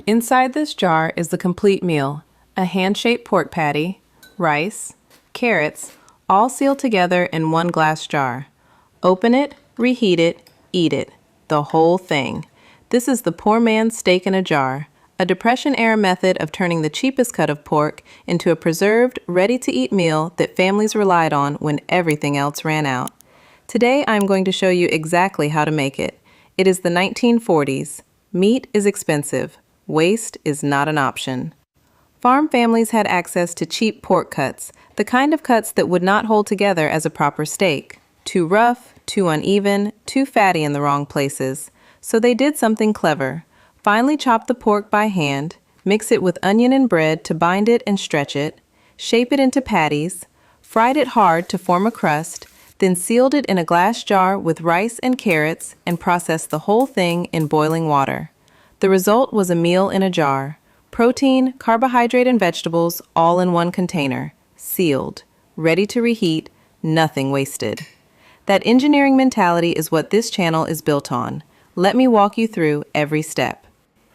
Inside this jar is the complete meal: a hand-shaped pork patty, rice, carrots, all sealed together in one glass jar. Open it, reheat it, eat it. The whole thing. This is the poor man's steak in a jar, a Depression-era method of turning the cheapest cut of pork into a preserved, ready-to-eat meal that families relied on when everything else ran out. Today I'm going to show you exactly how to make it. It is the 1940s. Meat is expensive. Waste is not an option. Farm families had access to cheap pork cuts, the kind of cuts that would not hold together as a proper steak. Too rough, too uneven, too fatty in the wrong places. So they did something clever. Finely chopped the pork by hand, mix it with onion and bread to bind it and stretch it, shape it into patties, fried it hard to form a crust, then sealed it in a glass jar with rice and carrots and processed the whole thing in boiling water. The result was a meal in a jar. Protein, carbohydrate, and vegetables all in one container, sealed, ready to reheat, nothing wasted. That engineering mentality is what this channel is built on. Let me walk you through every step.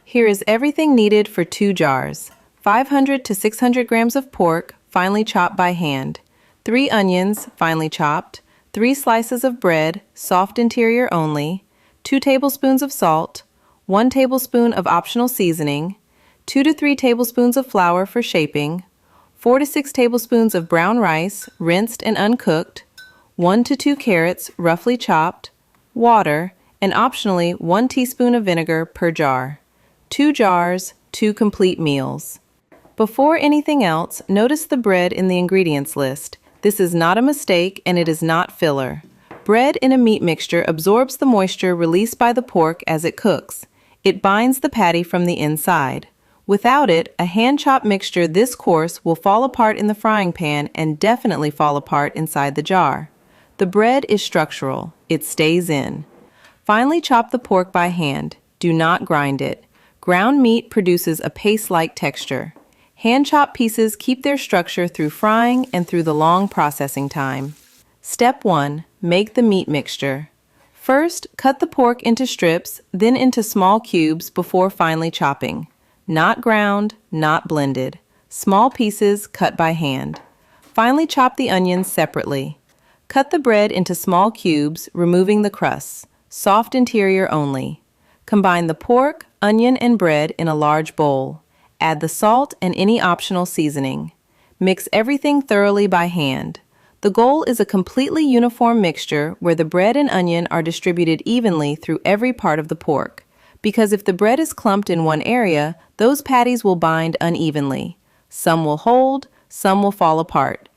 Here is everything needed for 2 jars: 500 to 600 grams of pork, finely chopped by hand, 3 onions, finely chopped, 3 slices of bread, soft interior only, 2 tablespoons of salt, 1 tablespoon of optional seasoning, 2 to 3 tablespoons of flour for shaping, 4 to 6 tablespoons of brown rice, rinsed and uncooked, 1 to 2 carrots, roughly chopped, water, and optionally 1 teaspoon of vinegar per jar. 2 jars, 2 complete meals. Before anything else, notice the bread in the ingredients list. This is not a mistake and it is not filler. Bread in a meat mixture absorbs the moisture released by the pork as it cooks. It binds the patty from the inside. Without it, a hand-chopped mixture this coarse will fall apart in the frying pan and definitely fall apart inside the jar. The bread is structural. It stays in. Finely chop the pork by hand. Do not grind it. Ground meat produces a paste-like texture. Hand-chopped pieces keep their structure through frying and through the long processing time. Step 1. Make the meat mixture. First, cut the pork into strips, then into small cubes before finely chopping. Not ground, not blended. Small pieces cut by hand. Finely chop the onions separately. Cut the bread into small cubes, removing the crusts. Soft interior only. Combine the pork, onion, and bread in a large bowl. Add the salt and any optional seasoning. Mix everything thoroughly by hand. The goal is a completely uniform mixture where the bread and onion are distributed evenly through every part of the pork. Because if the bread is clumped in one area, those patties will bind unevenly. Some will hold, some will fall apart.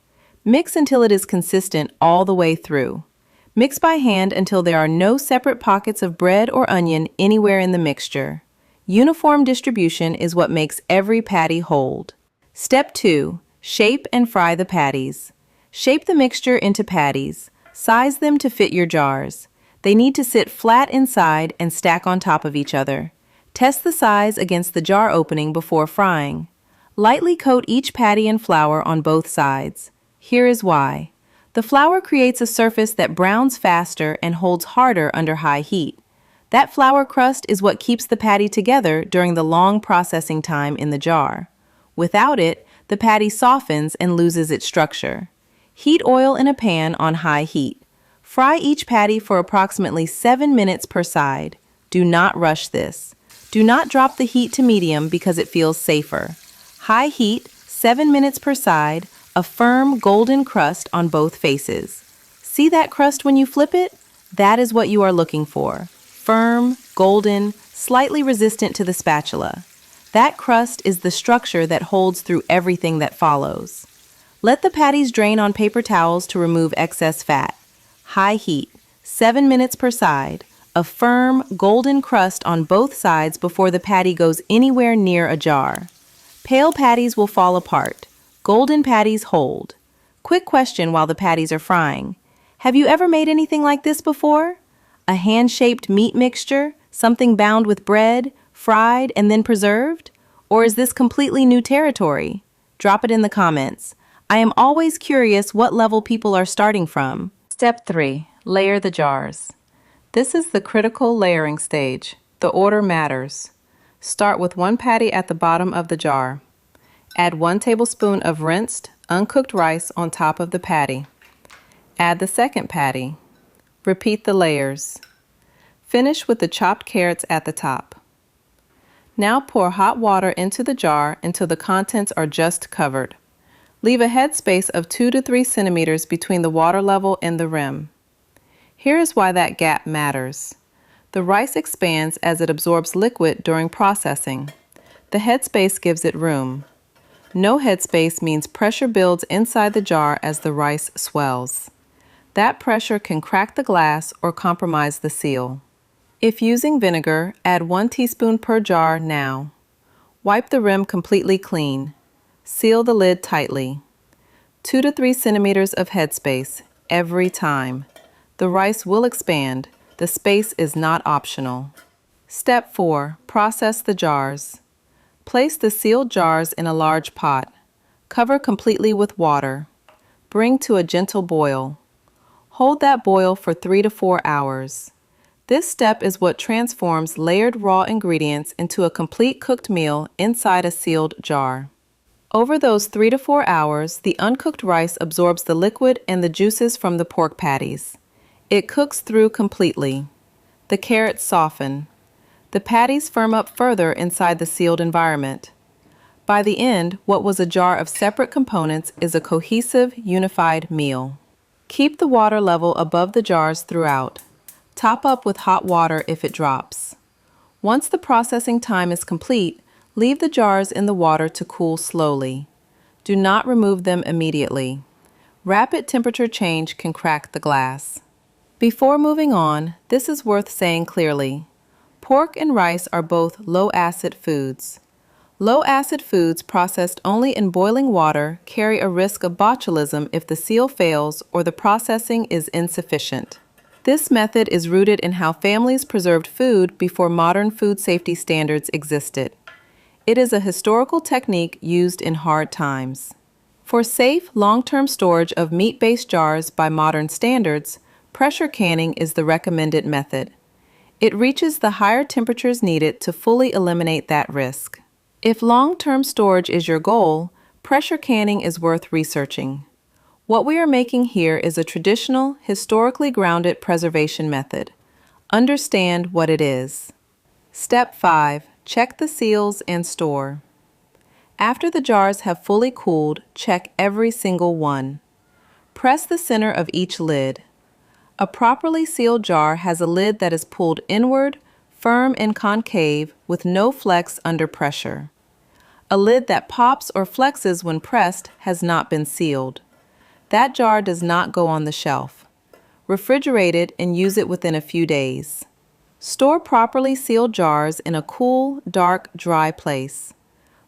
Mix until it is consistent all the way through. Mix by hand until there are no separate pockets of bread or onion anywhere in the mixture. Uniform distribution is what makes every patty hold. Step 2. Shape and fry the patties. Shape the mixture into patties. Size them to fit your jars. They need to sit flat inside and stack on top of each other. Test the size against the jar opening before frying. Lightly coat each patty in flour on both sides. Here is why. The flour creates a surface that browns faster and holds harder under high heat. That flour crust is what keeps the patty together during the long processing time in the jar. Without it, the patty softens and loses its structure. Heat oil in a pan on high heat. Fry each patty for approximately 7 minutes per side. Do not rush this. Do not drop the heat to medium because it feels safer. High heat, 7 minutes per side, a firm golden crust on both faces. See that crust when you flip it? That is what you are looking for. Firm, golden, slightly resistant to the spatula. That crust is the structure that holds through everything that follows. Let the patties drain on paper towels to remove excess fat. High heat, 7 minutes per side, a firm, golden crust on both sides before the patty goes anywhere near a jar. Pale patties will fall apart. Golden patties hold. Quick question while the patties are frying. Have you ever made anything like this before? A hand-shaped meat mixture, something bound with bread, fried, and then preserved? Or is this completely new territory? Drop it in the comments. I am always curious what level people are starting from. Step 3. Layer the jars. This is the critical layering stage. The order matters. Start with 1 patty at the bottom of the jar. Add 1 tablespoon of rinsed, uncooked rice on top of the patty. Add the second patty. Repeat the layers. Finish with the chopped carrots at the top. Now pour hot water into the jar until the contents are just covered. Leave a headspace of 2 to 3 centimeters between the water level and the rim. Here is why that gap matters. The rice expands as it absorbs liquid during processing. The headspace gives it room. No headspace means pressure builds inside the jar as the rice swells. That pressure can crack the glass or compromise the seal. If using vinegar, add 1 teaspoon per jar now. Wipe the rim completely clean. Seal the lid tightly. 2 to 3 centimeters of headspace every time. The rice will expand. The space is not optional. Step 4. Process the jars. Place the sealed jars in a large pot. Cover completely with water. Bring to a gentle boil. Hold that boil for 3 to 4 hours. This step is what transforms layered raw ingredients into a complete cooked meal inside a sealed jar. Over those 3 to 4 hours, the uncooked rice absorbs the liquid and the juices from the pork patties. It cooks through completely. The carrots soften. The patties firm up further inside the sealed environment. By the end, what was a jar of separate components is a cohesive, unified meal. Keep the water level above the jars throughout. Top up with hot water if it drops. Once the processing time is complete, leave the jars in the water to cool slowly. Do not remove them immediately. Rapid temperature change can crack the glass. Before moving on, this is worth saying clearly. Pork and rice are both low-acid foods. Low-acid foods processed only in boiling water carry a risk of botulism if the seal fails or the processing is insufficient. This method is rooted in how families preserved food before modern food safety standards existed. It is a historical technique used in hard times. For safe, long-term storage of meat-based jars by modern standards, pressure canning is the recommended method. It reaches the higher temperatures needed to fully eliminate that risk. If long-term storage is your goal, pressure canning is worth researching. What we are making here is a traditional, historically grounded preservation method. Understand what it is. Step 5. Check the seals and store. After the jars have fully cooled, check every single one. Press the center of each lid. A properly sealed jar has a lid that is pulled inward, firm and concave, with no flex under pressure. A lid that pops or flexes when pressed has not been sealed. That jar does not go on the shelf. Refrigerate it and use it within a few days. Store properly sealed jars in a cool, dark, dry place.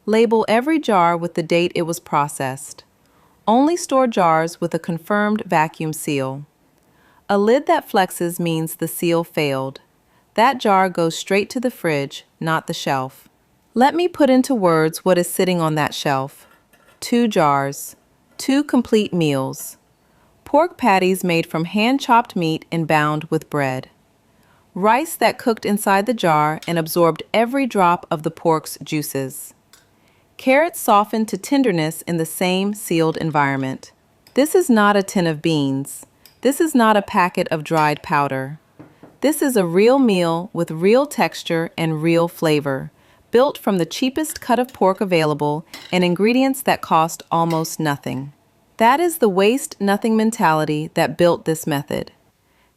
Label every jar with the date it was processed. Only store jars with a confirmed vacuum seal. A lid that flexes means the seal failed. That jar goes straight to the fridge, not the shelf. Let me put into words what is sitting on that shelf. 2 jars. 2 complete meals. Pork patties made from hand-chopped meat and bound with bread. Rice that cooked inside the jar and absorbed every drop of the pork's juices. Carrots softened to tenderness in the same sealed environment. This is not a tin of beans. This is not a packet of dried powder. This is a real meal with real texture and real flavor, built from the cheapest cut of pork available and ingredients that cost almost nothing. That is the waste nothing mentality that built this method.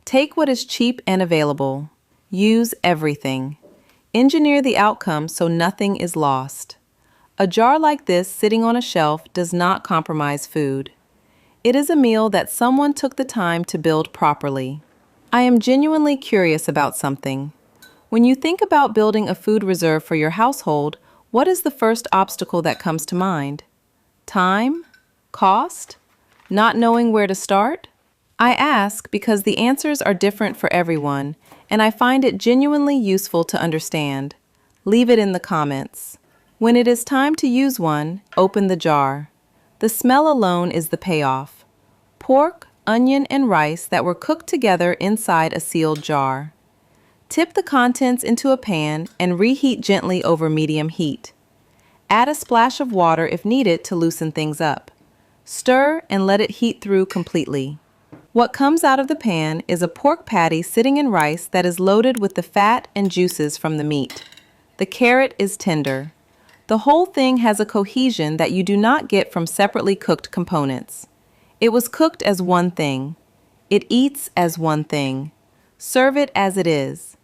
Take what is cheap and available. Use everything. Engineer the outcome so nothing is lost. A jar like this sitting on a shelf does not compromise food. It is a meal that someone took the time to build properly. I am genuinely curious about something. When you think about building a food reserve for your household, what is the first obstacle that comes to mind? Time? Cost? Not knowing where to start? I ask because the answers are different for everyone, and I find it genuinely useful to understand. Leave it in the comments. When it is time to use one, open the jar. The smell alone is the payoff. Pork, onion, and rice that were cooked together inside a sealed jar. Tip the contents into a pan and reheat gently over medium heat. Add a splash of water if needed to loosen things up. Stir and let it heat through completely. What comes out of the pan is a pork patty sitting in rice that is loaded with the fat and juices from the meat. The carrot is tender. The whole thing has a cohesion that you do not get from separately cooked components. It was cooked as one thing. It eats as one thing. Serve it as it is.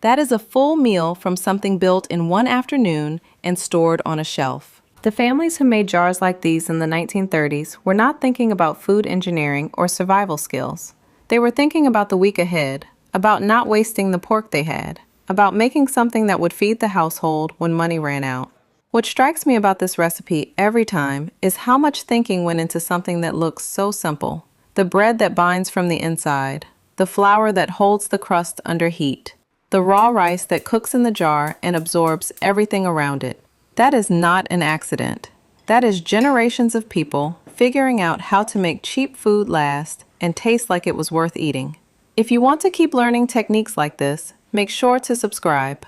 That is a full meal from something built in one afternoon and stored on a shelf. The families who made jars like these in the 1930s were not thinking about food engineering or survival skills. They were thinking about the week ahead, about not wasting the pork they had, about making something that would feed the household when money ran out. What strikes me about this recipe every time is how much thinking went into something that looks so simple. The bread that binds from the inside, the flour that holds the crust under heat, the raw rice that cooks in the jar and absorbs everything around it. That is not an accident. That is generations of people figuring out how to make cheap food last and taste like it was worth eating. If you want to keep learning techniques like this, make sure to subscribe.